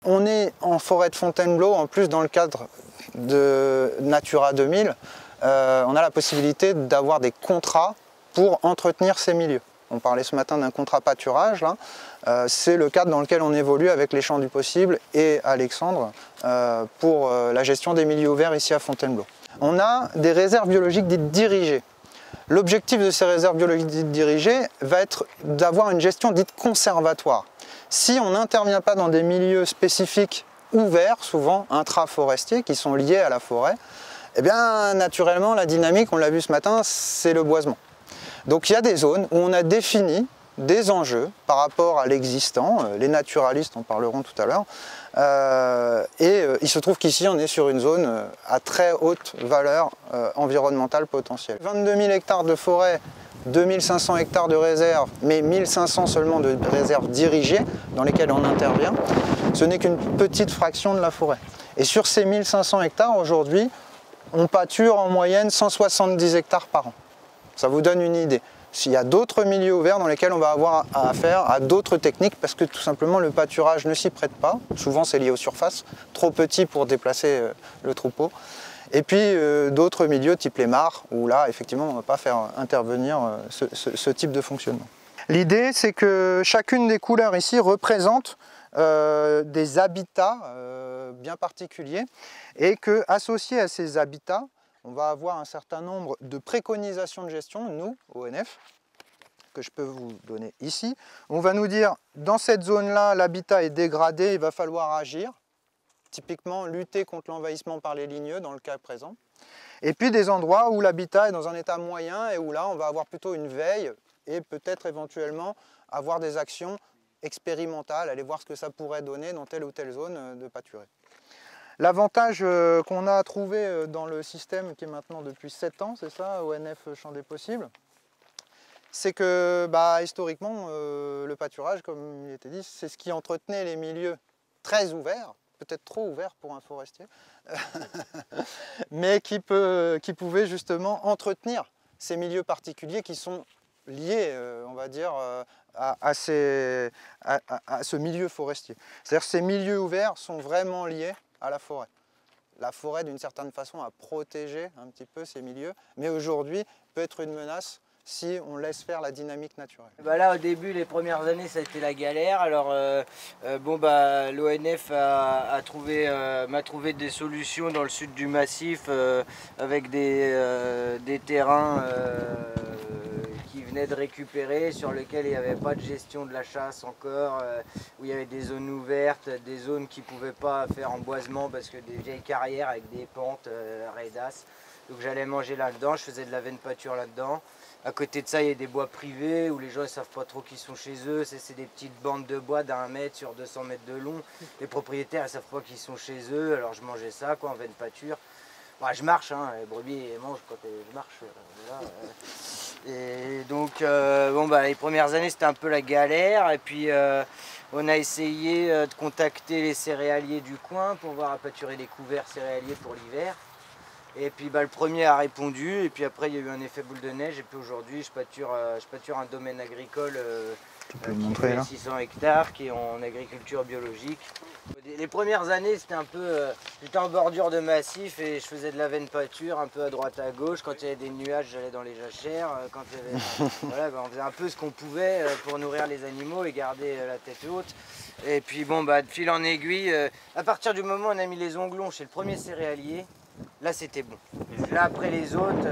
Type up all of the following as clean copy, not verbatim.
on est en forêt de Fontainebleau, en plus dans le cadre de Natura 2000, on a la possibilité d'avoir des contrats pour entretenir ces milieux. On parlait ce matin d'un contrat pâturage, c'est le cadre dans lequel on évolue avec les Champs du Possible et Alexandre pour la gestion des milieux ouverts ici à Fontainebleau. On a des réserves biologiques dites dirigées. L'objectif de ces réserves biologiques dites dirigées va être d'avoir une gestion dite conservatoire. Si on n'intervient pas dans des milieux spécifiques ouverts, souvent intraforestiers, qui sont liés à la forêt, eh bien naturellement la dynamique, on l'a vu ce matin, c'est le boisement. Donc il y a des zones où on a défini des enjeux par rapport à l'existant, les naturalistes en parleront tout à l'heure, il se trouve qu'ici on est sur une zone à très haute valeur environnementale potentielle. 22 000 hectares de forêt, 2500 hectares de réserves, mais 1500 seulement de réserves dirigées dans lesquelles on intervient, ce n'est qu'une petite fraction de la forêt. Et sur ces 1500 hectares aujourd'hui, on pâture en moyenne 170 hectares par an. Ça vous donne une idée. S'il y a d'autres milieux ouverts dans lesquels on va avoir affaire à d'autres techniques parce que tout simplement le pâturage ne s'y prête pas. Souvent c'est lié aux surfaces, trop petit pour déplacer le troupeau. Et puis d'autres milieux type les mares où là effectivement on ne va pas faire intervenir ce type de fonctionnement. L'idée c'est que chacune des couleurs ici représente des habitats bien particuliers et que associés à ces habitats, on va avoir un certain nombre de préconisations de gestion, nous, ONF, que je peux vous donner ici. On va nous dire, dans cette zone-là, l'habitat est dégradé, il va falloir agir. Typiquement, lutter contre l'envahissement par les ligneux, dans le cas présent. Et puis des endroits où l'habitat est dans un état moyen et où là, on va avoir plutôt une veille et peut-être éventuellement avoir des actions expérimentales, aller voir ce que ça pourrait donner dans telle ou telle zone de pâturée. L'avantage qu'on a trouvé dans le système qui est maintenant depuis 7 ans, c'est ça, ONF Champs des Possibles, c'est que historiquement, le pâturage, comme il était dit, c'est ce qui entretenait les milieux très ouverts, peut-être trop ouverts pour un forestier, mais qui pouvait justement entretenir ces milieux particuliers qui sont liés, on va dire, à ce milieu forestier. C'est-à-dire que ces milieux ouverts sont vraiment liés à la forêt. La forêt, d'une certaine façon, a protégé un petit peu ces milieux, mais aujourd'hui peut être une menace si on laisse faire la dynamique naturelle. Là, au début, les premières années, ça a été la galère. Alors, l'ONF m'a trouvé des solutions dans le sud du massif avec des terrains qui venaient de récupérer, sur lesquels il n'y avait pas de gestion de la chasse encore, où il y avait des zones ouvertes, des zones qui ne pouvaient pas faire en boisement parce que des vieilles carrières avec des pentes raidasses. Donc j'allais manger là-dedans, je faisais de la veine pâture là-dedans. À côté de ça, il y a des bois privés où les gens ne savent pas trop qui sont chez eux. C'est des petites bandes de bois d'1 mètre sur 200 mètres de long. Les propriétaires ne savent pas qui sont chez eux, alors je mangeais ça en veine pâture. Je marche, les brebis elles mangent quand je marche. Et donc, les premières années, c'était un peu la galère. Et puis, on a essayé de contacter les céréaliers du coin pour voir à pâturer des couverts céréaliers pour l'hiver. Et puis le premier a répondu, et puis après il y a eu un effet boule de neige, et puis aujourd'hui je pâture un domaine agricole qui fait 600 hectares, qui est en agriculture biologique. Les premières années c'était un peu, j'étais en bordure de massif et je faisais de la veine pâture un peu à droite à gauche. Quand il y avait des nuages j'allais dans les jachères, quand il y avait, on faisait un peu ce qu'on pouvait pour nourrir les animaux et garder la tête haute. Et puis de fil en aiguille, à partir du moment où on a mis les onglons chez le premier céréalier, là c'était bon. Là après les autres,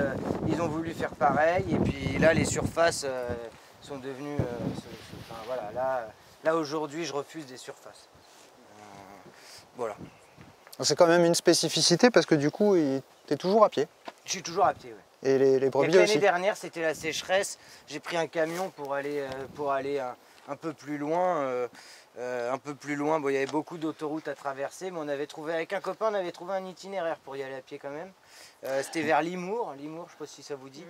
ils ont voulu faire pareil, et puis là les surfaces sont devenues... là aujourd'hui je refuse des surfaces. Voilà. C'est quand même une spécificité parce que du coup tu es toujours à pied. Je suis toujours à pied, oui. Et les brebis aussi. L'année dernière c'était la sécheresse, j'ai pris un camion pour aller un peu plus loin. Il y avait beaucoup d'autoroutes à traverser, mais on avait trouvé, avec un copain, on avait trouvé un itinéraire pour y aller à pied quand même. C'était vers Limours, je ne sais pas si ça vous dit.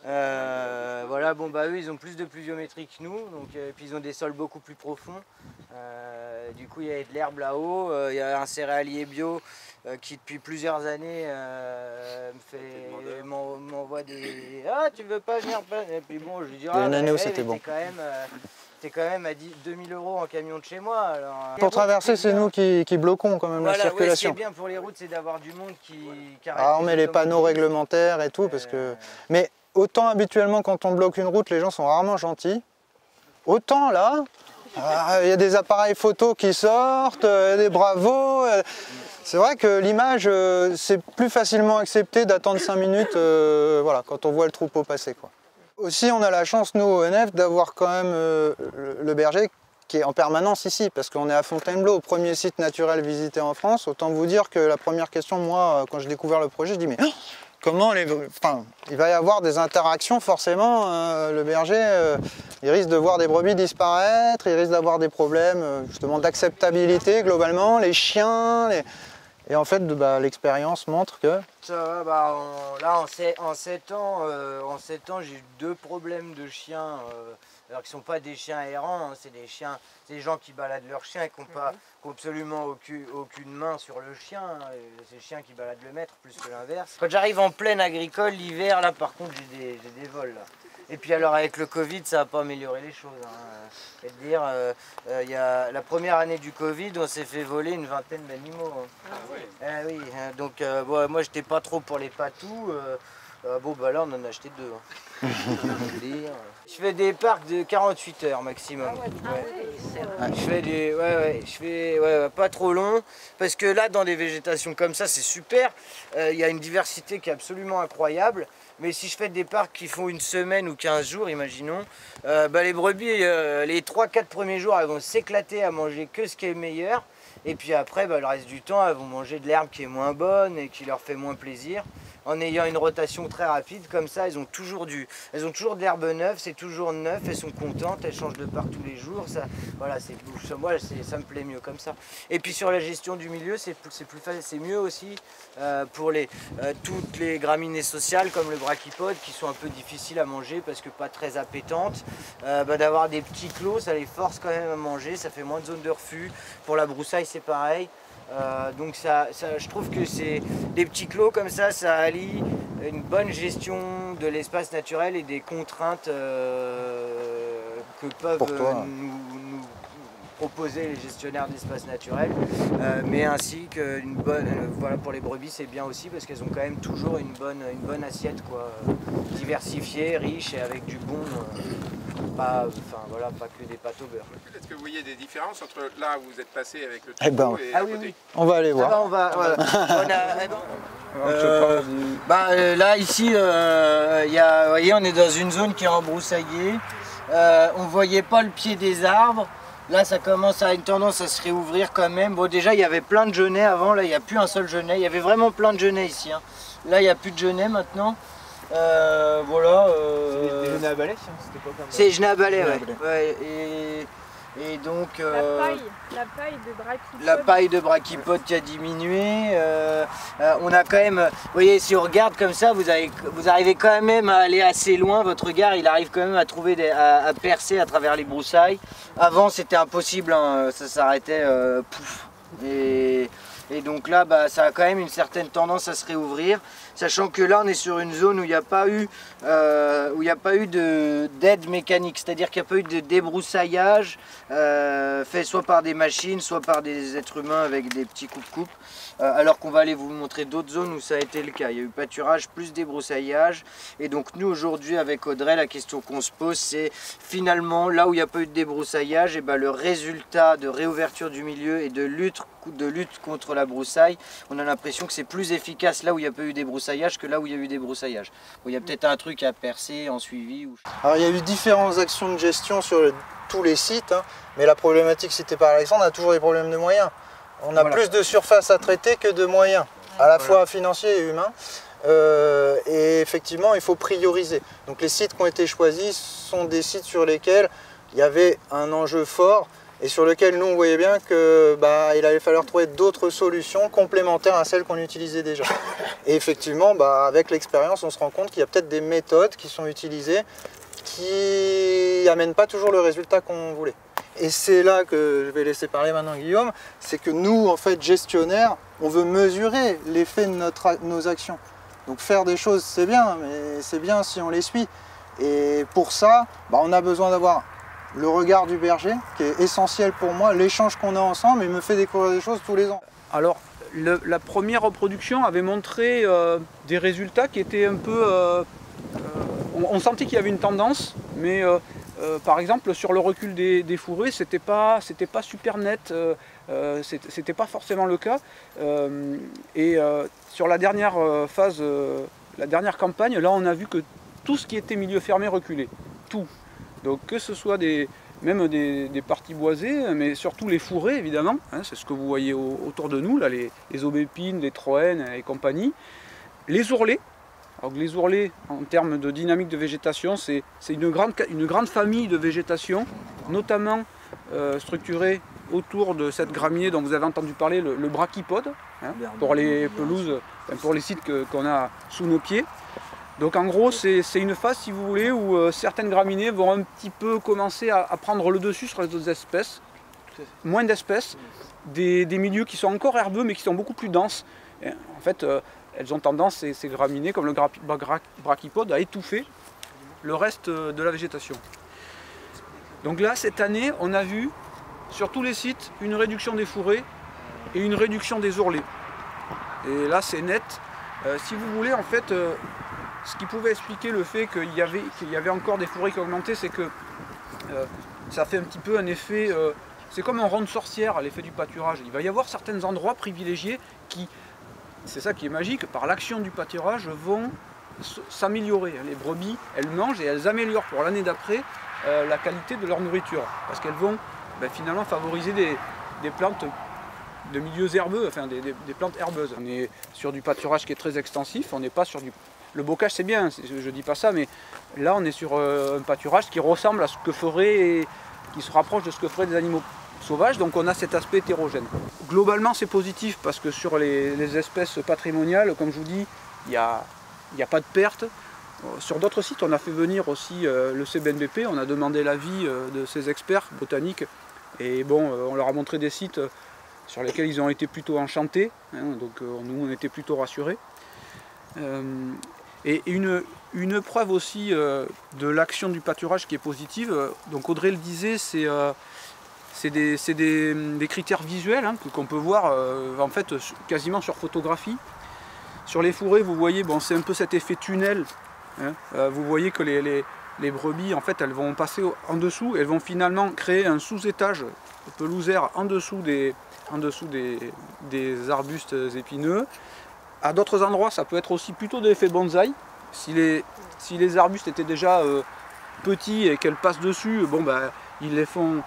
Eux, ils ont plus de pluviométrie que nous, donc, et puis ils ont des sols beaucoup plus profonds. Du coup, il y avait de l'herbe là-haut. Il y a un céréalier bio qui, depuis plusieurs années, m'envoie des... Ah, tu veux pas venir? Et puis bon, je lui dis, il y a une année où c'était bon. Quand même, t'es quand même à 2000 € en camion de chez moi. Alors, pour traverser, c'est nous qui bloquons quand même la circulation. Ouais, ce qui est bien pour les routes, c'est d'avoir du monde qui arrête. On met les panneaux réglementaires et tout, parce que... Mais autant habituellement, quand on bloque une route, les gens sont rarement gentils. Autant là, il y a des appareils photo qui sortent, des bravos. C'est vrai que l'image, c'est plus facilement accepté d'attendre 5 minutes voilà, quand on voit le troupeau passer, quoi. Aussi, on a la chance, nous, au ONF, d'avoir quand même le berger qui est en permanence ici, parce qu'on est à Fontainebleau, au premier site naturel visité en France. Autant vous dire que la première question, moi, quand j'ai découvert le projet, je dis mais comment il va y avoir des interactions forcément. Le berger, il risque de voir des brebis disparaître, il risque d'avoir des problèmes justement d'acceptabilité globalement, les chiens. Et en fait, l'expérience montre que... Ça va, là en 7 ans, j'ai eu 2 problèmes de chiens, alors qu'ils ne sont pas des chiens errants, hein, c'est des gens qui baladent leurs chiens et qui n'ont absolument aucune main sur le chien. C'est le chien qui balade le maître plus que l'inverse. Quand j'arrive en plaine agricole, l'hiver, là par contre, j'ai des vols. Là. Et puis alors avec le Covid, ça n'a pas amélioré les choses. Hein. Et dire, y a la première année du Covid, on s'est fait voler une vingtaine d'animaux. Hein. Ah oui. Donc moi j'étais pas trop pour les patous. Là on en a acheté 2. Hein. Je fais des parcs de 48 heures maximum. Je fais pas trop long, parce que là dans des végétations comme ça c'est super. Il y a une diversité qui est absolument incroyable. Mais si je fais des parcs qui font une semaine ou 15 jours, imaginons, les brebis, les 3-4 premiers jours, elles vont s'éclater à manger que ce qui est meilleur. Et puis après, le reste du temps, elles vont manger de l'herbe qui est moins bonne et qui leur fait moins plaisir. En ayant une rotation très rapide, comme ça, elles ont toujours de l'herbe neuve, c'est toujours neuf, elles sont contentes, elles changent de part tous les jours. Ça me plaît mieux comme ça. Et puis sur la gestion du milieu, c'est mieux aussi pour toutes les graminées sociales comme le brachypode qui sont un peu difficiles à manger parce que pas très appétantes. D'avoir des petits clos, ça les force quand même à manger, ça fait moins de zones de refus. Pour la broussaille, c'est pareil. Donc je trouve que c'est des petits clos comme ça allie une bonne gestion de l'espace naturel et des contraintes que peuvent nous proposer les gestionnaires d'espace naturel, mais ainsi que pour les brebis c'est bien aussi parce qu'elles ont quand même toujours une bonne assiette, quoi, diversifiée, riche et avec du bon. Pas que des pâtes au beurre. Est-ce que vous voyez des différences entre là où vous êtes passé avec le troupeau et à côté? Oui. On va aller voir. Là ici, vous voyez, on est dans une zone qui est embroussaillée. On ne voyait pas le pied des arbres. Là, ça commence à avoir une tendance à se réouvrir quand même. Bon, déjà, il y avait plein de genêts avant. Là, il n'y a plus un seul genêt. Il y avait vraiment plein de genêts ici. Hein. Là, il n'y a plus de genêts maintenant. C'est des genêts à balai, c'était pas comme ça. C'est des genêts à balai, ouais. Et donc la paille de brachypode qui a diminué. On a quand même, vous voyez, si on regarde comme ça, vous arrivez quand même à aller assez loin. Votre regard, il arrive quand même à trouver à percer à travers les broussailles. Avant, c'était impossible, hein, ça s'arrêtait pouf. Et donc là, ça a quand même une certaine tendance à se réouvrir, sachant que là, on est sur une zone où il n'y a pas eu, d'aide mécanique, c'est-à-dire qu'il n'y a pas eu de débroussaillage fait soit par des machines, soit par des êtres humains avec des petits coupe-coupe, alors qu'on va aller vous montrer d'autres zones où ça a été le cas. Il y a eu pâturage plus débroussaillage, et donc nous aujourd'hui avec Audrey, la question qu'on se pose, c'est finalement là où il n'y a pas eu de débroussaillage, et le résultat de réouverture du milieu et de lutte contre la broussaille, on a l'impression que c'est plus efficace là où il n'y a pas eu des broussailляges que là où il y a eu des broussailляges. Bon, il y a peut-être un truc à percer en suivi. Alors il y a eu différentes actions de gestion sur tous les sites, hein, mais la problématique citée par Alexandre, on a toujours des problèmes de moyens. On a plus de surface à traiter que de moyens, à la fois financiers et humains. Et effectivement, il faut prioriser. Donc les sites qui ont été choisis sont des sites sur lesquels il y avait un enjeu fort et sur lequel nous on voyait bien que il allait falloir trouver d'autres solutions complémentaires à celles qu'on utilisait déjà. Et effectivement, avec l'expérience, on se rend compte qu'il y a peut-être des méthodes qui sont utilisées qui n'amènent pas toujours le résultat qu'on voulait. Et c'est là que je vais laisser parler maintenant Guillaume, c'est que nous, en fait, gestionnaires, on veut mesurer l'effet de nos actions. Donc faire des choses, c'est bien, mais c'est bien si on les suit. Et pour ça, on a besoin d'avoir le regard du berger, qui est essentiel pour moi, l'échange qu'on a ensemble, il me fait découvrir des choses tous les ans. Alors, la première reproduction avait montré des résultats qui étaient un peu... on sentait qu'il y avait une tendance, mais par exemple sur le recul des fourrés, c'était pas super net, c'était pas forcément le cas. Sur la dernière phase, la dernière campagne, là on a vu que tout ce qui était milieu fermé reculait, tout. Donc que ce soit même des parties boisées, mais surtout les fourrés évidemment, hein, c'est ce que vous voyez autour de nous, là, les aubépines, les troènes et compagnie. Les ourlets. Alors les ourlets, en termes de dynamique de végétation, c'est une grande famille de végétation, notamment structurée autour de cette graminée dont vous avez entendu parler, le brachypode, hein, pour les pelouses, pour les sites qu'on a sous nos pieds. Donc en gros, c'est une phase, si vous voulez, où certaines graminées vont un petit peu commencer à prendre le dessus sur les autres espèces, moins d'espèces, des milieux qui sont encore herbeux mais qui sont beaucoup plus denses. Et en fait, elles ont tendance, ces graminées, comme le brachypode, à étouffer le reste de la végétation. Donc là, cette année, on a vu sur tous les sites une réduction des fourrés et une réduction des ourlets. Et là, c'est net. Si vous voulez, en fait, ce qui pouvait expliquer le fait qu'il y avait encore des fourrés qui augmentaient, c'est que ça fait un petit peu un effet... c'est comme un rond de sorcière, l'effet du pâturage. Il va y avoir certains endroits privilégiés qui... C'est ça qui est magique, par l'action du pâturage, vont s'améliorer. Les brebis, elles mangent et elles améliorent pour l'année d'après la qualité de leur nourriture. Parce qu'elles vont finalement favoriser des plantes de milieux herbeux, enfin des plantes herbeuses. On est sur du pâturage qui est très extensif, on n'est pas sur du... Le bocage c'est bien, je ne dis pas ça, mais là on est sur un pâturage qui ressemble à ce que ferait, qui se rapproche de ce que feraient des animaux sauvages, donc on a cet aspect hétérogène. Globalement c'est positif parce que sur les espèces patrimoniales, comme je vous dis, il n'y a pas de perte. Sur d'autres sites, on a fait venir aussi le CBNBP, on a demandé l'avis de ces experts botaniques, et bon, on leur a montré des sites sur lesquels ils ont été plutôt enchantés, hein, donc nous on était plutôt rassurés. Et une preuve aussi de l'action du pâturage qui est positive, donc Audrey le disait, c'est des critères visuels hein, qu'on peut voir en fait quasiment sur photographie. Sur les fourrés, vous voyez, bon, c'est un peu cet effet tunnel. Hein, vous voyez que les brebis, en fait, elles vont passer en dessous, elles vont finalement créer un sous-étage pelousaire en dessous des arbustes épineux. À d'autres endroits, ça peut être aussi plutôt de l'effet bonsaï. Si les arbustes étaient déjà petits et qu'elles passent dessus, bon, ils les font...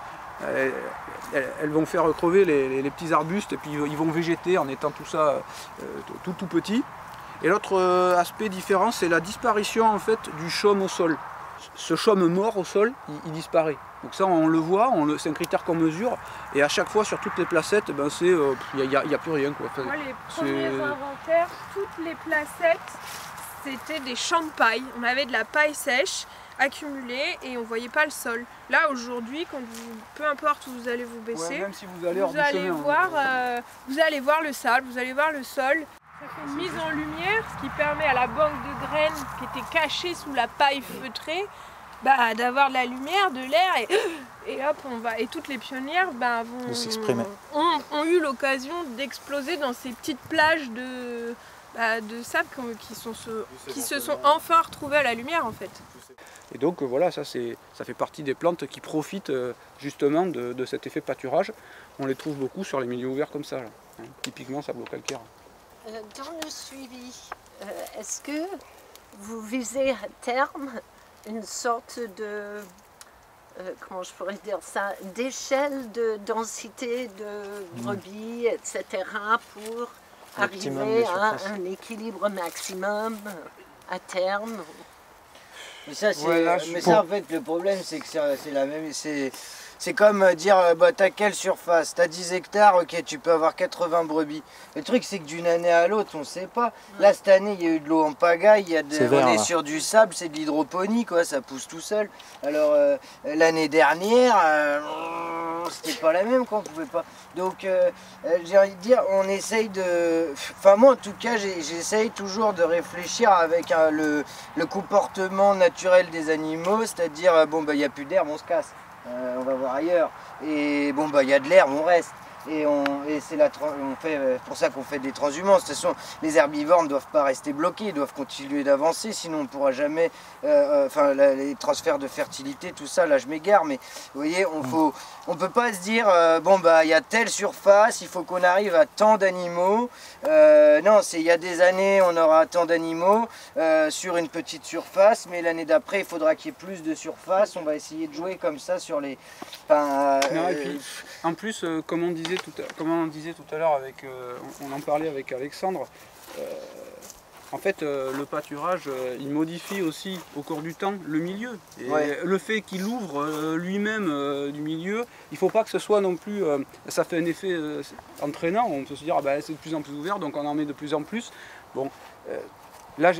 Elles vont faire crever les petits arbustes et puis ils vont végéter en étant tout ça tout petit. Et l'autre aspect différent, c'est la disparition en fait du chaume au sol. Ce chaume mort au sol, il disparaît. Donc ça on le voit, c'est un critère qu'on mesure et à chaque fois sur toutes les placettes, il n'y a plus rien. Quoi. Enfin, moi, les premiers inventaires, toutes les placettes, c'était des champs de paille. On avait de la paille sèche accumulée et on voyait pas le sol. Là aujourd'hui, peu importe où vous allez vous baisser, même si vous allez vous allez voir le sable, vous allez voir le sol. Ça fait une mise en lumière, ce qui permet à la banque de graines qui était cachée sous la paille feutrée, d'avoir de la lumière, de l'air et hop, et toutes les pionnières ont eu l'occasion d'exploser dans ces petites plages de sable qui se sont enfin retrouvées à la lumière en fait. Et donc voilà, ça fait partie des plantes qui profitent justement de cet effet pâturage. On les trouve beaucoup sur les milieux ouverts comme ça, là, hein, typiquement sablo-calcaire. Dans le suivi, est-ce que vous visez à terme une sorte de, comment je pourrais dire ça, d'échelle de densité de brebis, etc. pour arriver à un équilibre maximum à terme? Mais ça, en fait, le problème, c'est que c'est la même. C'est comme dire, t'as quelle surface? T'as 10 hectares, ok, tu peux avoir 80 brebis. Le truc, c'est que d'une année à l'autre, on ne sait pas. Là, cette année, il y a eu de l'eau en pagaille, on est sur du sable, c'est de l'hydroponie, quoi, ça pousse tout seul. Alors, l'année dernière, c'était pas la même, quoi, on pouvait pas. Donc, j'ai envie de dire, on essaye de... Enfin, moi, en tout cas, j'essaye toujours de réfléchir avec le comportement naturel des animaux, c'est-à-dire, il n'y a plus d'herbe, on se casse. on va voir ailleurs. Et bon, bah il y a de l'herbe, on reste. Et c'est pour ça qu'on fait des transhumances. De toute façon, les herbivores ne doivent pas rester bloqués, ils doivent continuer d'avancer, sinon on ne pourra jamais, les transferts de fertilité, tout ça, là je m'égare, mais vous voyez, on peut pas se dire, bon bah il y a telle surface, il faut qu'on arrive à tant d'animaux. Non, il y a des années, on aura tant d'animaux sur une petite surface, mais l'année d'après, il faudra qu'il y ait plus de surface. On va essayer de jouer comme ça sur les... Et puis, en plus, comme on disait tout à l'heure, on en parlait avec Alexandre, en fait, le pâturage, il modifie aussi au cours du temps le milieu. Et le fait qu'il ouvre lui-même du milieu, il ne faut pas que ce soit non plus... ça fait un effet entraînant, on peut se dire, ah ben, c'est de plus en plus ouvert, donc on en met de plus en plus. Bon, là,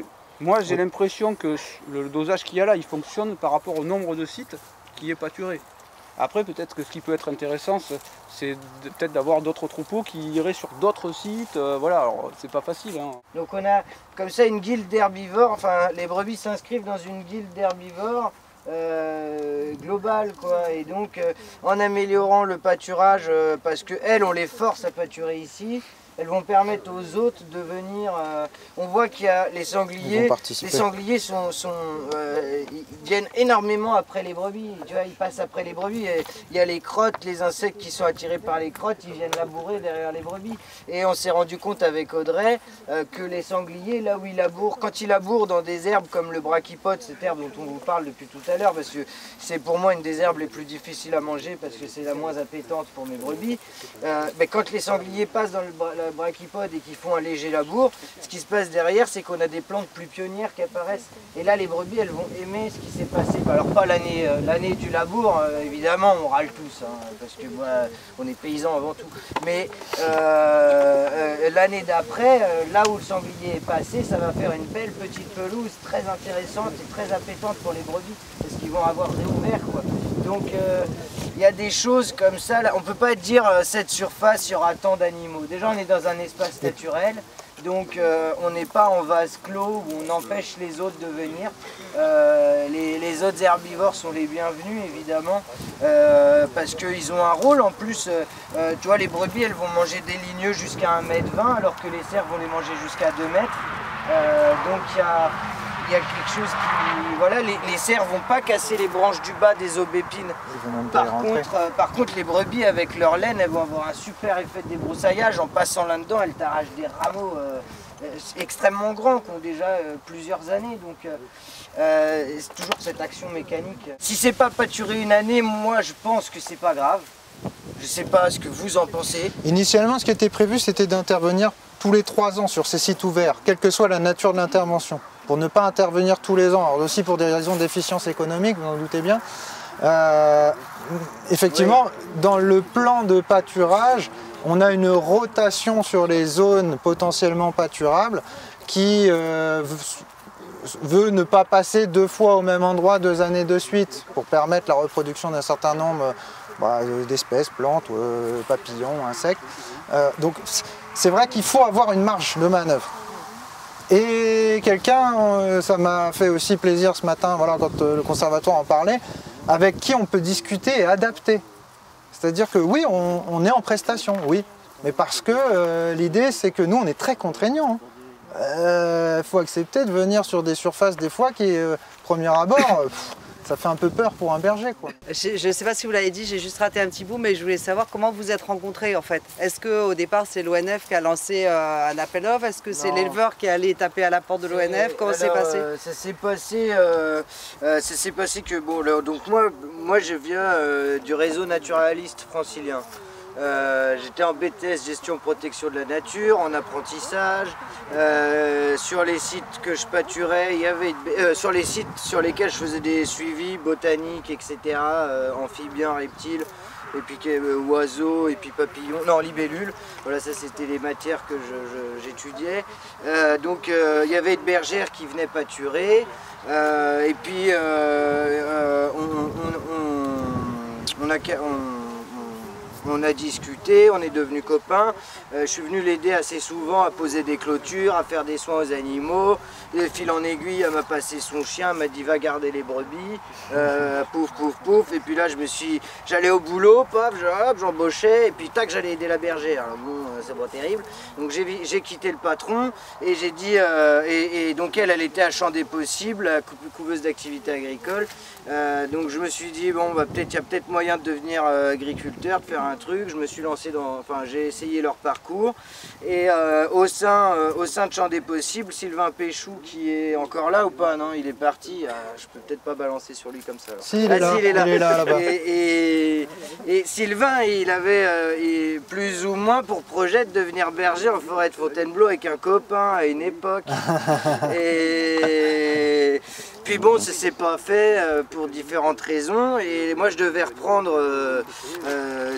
moi j'ai l'impression que le dosage qu'il y a là, il fonctionne par rapport au nombre de sites qui est pâturé. Après, peut-être que ce qui peut être intéressant, c'est peut-être d'avoir d'autres troupeaux qui iraient sur d'autres sites. Voilà, alors c'est pas facile. Hein. Donc on a comme ça une guilde d'herbivores, enfin les brebis s'inscrivent dans une guilde d'herbivores globale, quoi. Et donc en améliorant le pâturage, parce qu'elles, on les force à pâturer ici, elles vont permettre aux autres de venir... on voit qu'il y a les sangliers. Les sangliers ils viennent énormément après les brebis. Tu vois, ils passent après les brebis. Et il y a les crottes, les insectes qui sont attirés par les crottes, ils viennent labourer derrière les brebis. Et on s'est rendu compte avec Audrey que les sangliers, là où ils labourent, quand ils labourent dans des herbes comme le brachypode, cette herbe dont on vous parle depuis tout à l'heure, parce que c'est pour moi une des herbes les plus difficiles à manger, parce que c'est la moins appétante pour mes brebis, mais quand les sangliers passent dans le brachypode et qui font un léger labour, ce qui se passe derrière, c'est qu'on a des plantes plus pionnières qui apparaissent. Et là, les brebis, elles vont aimer ce qui s'est passé. Alors pas l'année du labour, évidemment, on râle tous, hein, parce que on est paysans avant tout. Mais l'année d'après, là où le sanglier est passé, ça va faire une belle petite pelouse très intéressante et très appétante pour les brebis, parce qu'ils vont avoir réouvert, quoi. Donc il y a des choses comme ça, là, on ne peut pas dire cette surface, il y aura tant d'animaux. Déjà on est dans un espace naturel, donc on n'est pas en vase clos où on empêche les autres de venir. Les autres herbivores sont les bienvenus évidemment, parce qu'ils ont un rôle en plus. Tu vois, les brebis elles vont manger des ligneux jusqu'à 1,20 m alors que les cerfs vont les manger jusqu'à 2 mètres. Donc il y a quelque chose qui... Voilà, les cerfs vont pas casser les branches du bas des aubépines. Par contre, les brebis, avec leur laine, elles vont avoir un super effet de débroussaillage. En passant là-dedans, elles t'arrachent des rameaux extrêmement grands, qui ont déjà plusieurs années. Donc, c'est toujours cette action mécanique. Si c'est pas pâturé une année, moi, je pense que c'est pas grave. Je sais pas ce que vous en pensez. Initialement, ce qui était prévu, c'était d'intervenir tous les 3 ans sur ces sites ouverts, quelle que soit la nature de l'intervention, pour ne pas intervenir tous les ans. Alors aussi pour des raisons d'efficience économique, vous en doutez bien. Effectivement, dans le plan de pâturage, on a une rotation sur les zones potentiellement pâturables qui veut ne pas passer 2 fois au même endroit 2 années de suite pour permettre la reproduction d'un certain nombre d'espèces, plantes, papillons, insectes. Donc c'est vrai qu'il faut avoir une marge de manœuvre. Et quelqu'un, ça m'a fait aussi plaisir ce matin, voilà, quand le conservatoire en parlait, avec qui on peut discuter et adapter. C'est-à-dire que oui, on est en prestation, oui, mais parce que l'idée c'est que nous on est très contraignants. Faut accepter de venir sur des surfaces des fois qui, premier abord, ça fait un peu peur pour un berger, quoi. Je ne sais pas si vous l'avez dit, j'ai juste raté un petit bout, mais je voulais savoir comment vous êtes rencontrés en fait. Est-ce qu'au départ c'est l'ONF qui a lancé un appel d'offres? Est-ce que c'est l'éleveur qui est allé taper à la porte de l'ONF? Comment c'est passé? Ça s'est passé que bon, donc moi je viens du réseau naturaliste francilien. J'étais en BTS gestion protection de la nature, en apprentissage. Sur les sites que je pâturais, il y avait sur les sites sur lesquels je faisais des suivis botaniques, etc. Amphibiens, reptiles, et puis oiseaux, et puis papillons, non libellules. Voilà, ça c'était les matières que j'étudiais. Donc il y avait une bergère qui venait pâturer, et puis On a discuté, on est devenus copains. Je suis venu l'aider assez souvent à poser des clôtures, à faire des soins aux animaux. Et fil en aiguille, elle m'a passé son chien, elle m'a dit va garder les brebis. Pouf, pouf, pouf. Et puis là, j'allais au boulot, paf, j'embauchais. Et puis tac, j'allais aider la bergère. Alors bon, c'est pas terrible. Donc j'ai quitté le patron et j'ai dit, et donc elle était à Champ des Possibles, couveuse d'activité agricole. Donc je me suis dit, bon, bah, il y a peut-être moyen de devenir agriculteur, de faire un truc. Je me suis lancé j'ai essayé leur parcours. Et au sein de Champ des Possibles, Sylvain Péchou, qui est encore là ou pas? Non, il est parti. Je peux peut-être pas balancer sur lui comme ça. Alors. Si, il est là, il est là, là-bas. Et Sylvain, il avait plus ou moins pour projet de devenir berger en forêt de Fontainebleau avec un copain à une époque. Et puis bon, ça s'est pas fait pour différentes raisons. Et moi, je devais reprendre,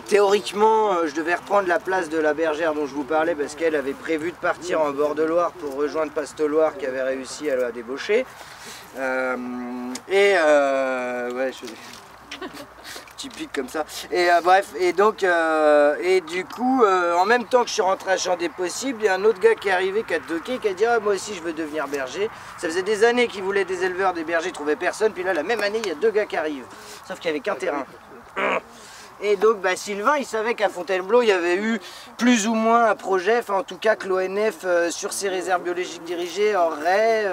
théoriquement, je devais reprendre la place de la bergère dont je vous parlais parce qu'elle avait prévu de partir en bord de Loire pour rejoindre Paste-Loire qui avait réussi à la débaucher. Ouais, typique comme ça. Et bref, et donc, et du coup, en même temps que je suis rentré à Champ des Possibles, il y a un autre gars qui est arrivé, qui a toqué, qui a dit ah, moi aussi je veux devenir berger. Ça faisait des années qu'il voulait des éleveurs, des bergers, il trouvait personne. Puis là, la même année, il y a 2 gars qui arrivent. Sauf qu'il n'y avait qu'un terrain. Et donc Sylvain, il savait qu'à Fontainebleau, il y avait eu plus ou moins un projet, enfin en tout cas que l'ONF, sur ses réserves biologiques dirigées, aurait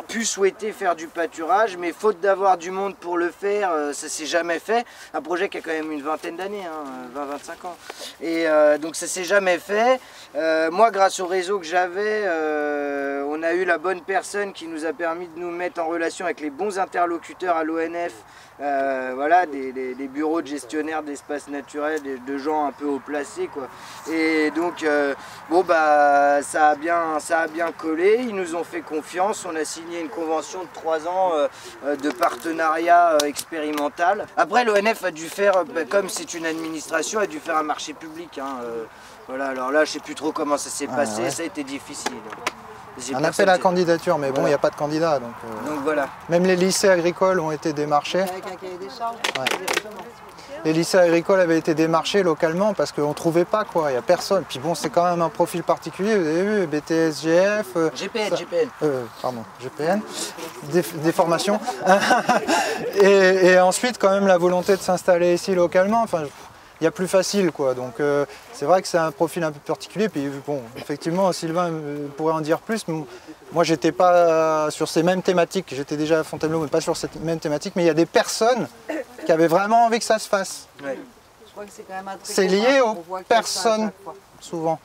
pu souhaiter faire du pâturage, mais faute d'avoir du monde pour le faire, ça s'est jamais fait. Un projet qui a quand même une vingtaine d'années, hein, 20-25 ans. Et donc ça s'est jamais fait. Moi, grâce au réseau que j'avais, on a eu la bonne personne qui nous a permis de nous mettre en relation avec les bons interlocuteurs à l'ONF, voilà, des bureaux de gestionnaires d'espaces naturels, de gens un peu haut placés, quoi. Et donc, bon, bah, ça a bien collé, ils nous ont fait confiance, on a signé une convention de 3 ans de partenariat expérimental. Après, l'ONF a dû faire, comme c'est une administration, a dû faire un marché public, hein, voilà, alors là, je sais plus trop comment ça s'est passé, ouais. Ça a été difficile. On a fait la candidature, mais bon, il n'y a pas de candidat. Donc voilà. Même les lycées agricoles ont été démarchés. Avec un cahier des charges. Ouais. Les lycées agricoles avaient été démarchés localement parce qu'on ne trouvait pas, quoi. Il n'y a personne. Puis bon, c'est quand même un profil particulier, vous avez vu, BTS, GF. GPN. Pardon, GPN. Des formations. et ensuite, quand même, la volonté de s'installer ici localement. Enfin, il y a plus facile, quoi. Donc c'est vrai que c'est un profil un peu particulier. Puis bon, effectivement, Sylvain pourrait en dire plus. Moi, j'étais pas sur ces mêmes thématiques. J'étais déjà à Fontainebleau, mais pas sur cette même thématique. Mais il y a des personnes qui avaient vraiment envie que ça se fasse. Ouais. Je crois que c'est quand même un très c'est lié aux personnes, souvent.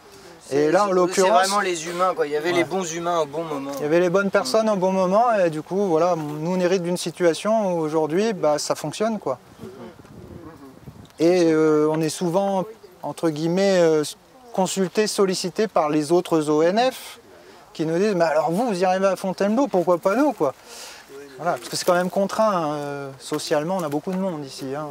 Et là, en l'occurrence, c'est vraiment les humains, quoi. Il y avait les bons humains au bon moment. Il y avait les bonnes personnes au bon moment. Et du coup, voilà, nous on hérite d'une situation où aujourd'hui, bah, ça fonctionne, quoi. Et on est souvent, entre guillemets, consulté, sollicité par les autres ONF qui nous disent « Mais alors vous y arrivez à Fontainebleau, pourquoi pas nous, quoi ?» Voilà, parce que c'est quand même contraint, socialement, on a beaucoup de monde ici. Hein.